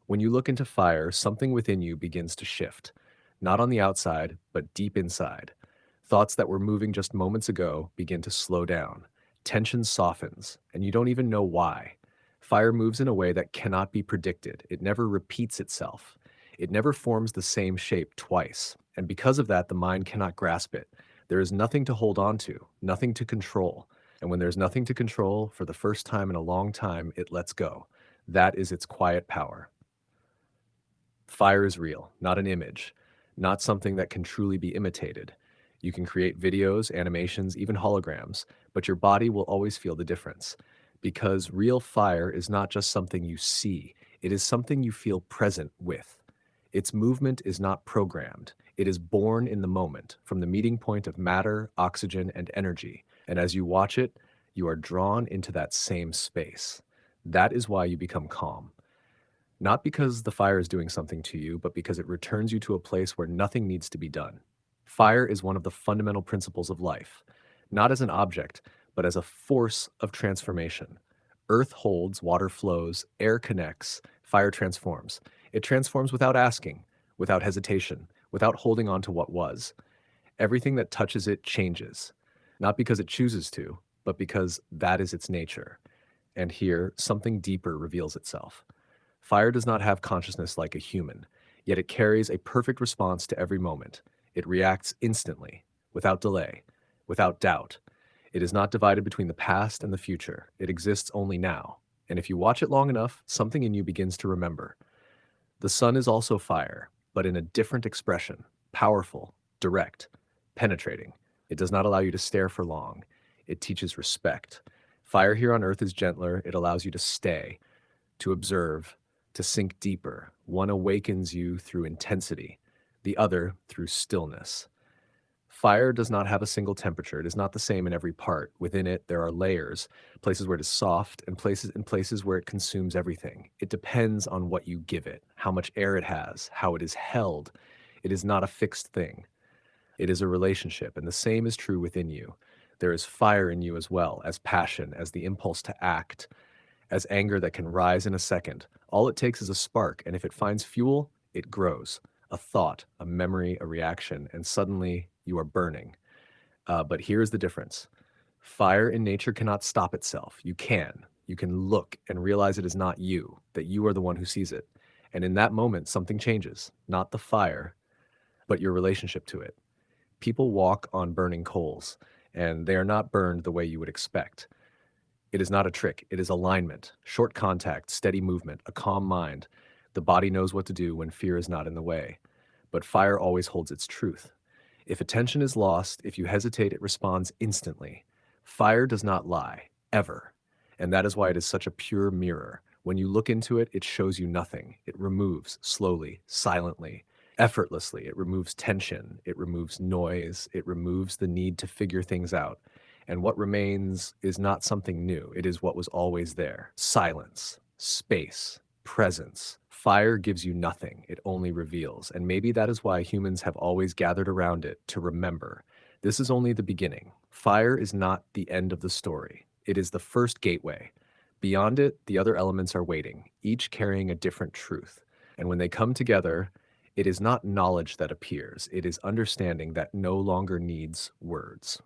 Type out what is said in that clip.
When you look into fire, something within you begins to shift, not on the outside, but deep inside. Thoughts that were moving just moments ago begin to slow down. Tension softens, and you don't even know why. Fire moves in a way that cannot be predicted. It never repeats itself. It never forms the same shape twice. And because of that, the mind cannot grasp it. There is nothing to hold on to, nothing to control. And when there's nothing to control, for the first time in a long time, it lets go. That is its quiet power. Fire is real, not an image, not something that can truly be imitated. You can create videos, animations, even holograms, but your body will always feel the difference. Because real fire is not just something you see, it is something you feel present with. Its movement is not programmed. It is born in the moment, from the meeting point of matter, oxygen, and energy. And as you watch it, you are drawn into that same space. That is why you become calm. Not because the fire is doing something to you, but because it returns you to a place where nothing needs to be done. Fire is one of the fundamental principles of life, not as an object, but as a force of transformation. Earth holds, water flows, air connects, fire transforms. It transforms without asking, without hesitation, without holding on to what was. Everything that touches it changes, not because it chooses to, but because that is its nature. And here, something deeper reveals itself. Fire does not have consciousness like a human, yet it carries a perfect response to every moment. It reacts instantly, without delay, without doubt. It is not divided between the past and the future. It exists only now. And if you watch it long enough, something in you begins to remember. The sun is also fire, but in a different expression, powerful, direct, penetrating. It does not allow you to stare for long. It teaches respect. Fire here on earth is gentler. It allows you to stay, to observe, to sink deeper. One awakens you through intensity, the other through stillness. Fire does not have a single temperature. It is not the same in every part. Within it, there are layers, places where it is soft and places where it consumes everything. It depends on what you give it, how much air it has, how it is held. It is not a fixed thing. It is a relationship, and the same is true within you. There is fire in you as well, as passion, as the impulse to act, as anger that can rise in a second. All it takes is a spark, and if it finds fuel, it grows. A thought, a memory, a reaction, and suddenly you are burning. But here's the difference. Fire in nature cannot stop itself. You can. You can look and realize it is not you, that you are the one who sees it. And in that moment, something changes. Not the fire, but your relationship to it. People walk on burning coals, and they are not burned the way you would expect. It is not a trick. It is alignment, short contact, steady movement, a calm mind. The body knows what to do when fear is not in the way. But fire always holds its truth. If attention is lost, if you hesitate, it responds instantly. Fire does not lie, ever. And that is why it is such a pure mirror. When you look into it, it shows you nothing. It removes slowly, silently, effortlessly. It removes tension. It removes noise. It removes the need to figure things out. And what remains is not something new. It is what was always there. Silence, space, presence. Fire gives you nothing. It only reveals. And maybe that is why humans have always gathered around it to remember. This is only the beginning. Fire is not the end of the story. It is the first gateway. Beyond it, the other elements are waiting, each carrying a different truth. And when they come together, it is not knowledge that appears. It is understanding that no longer needs words.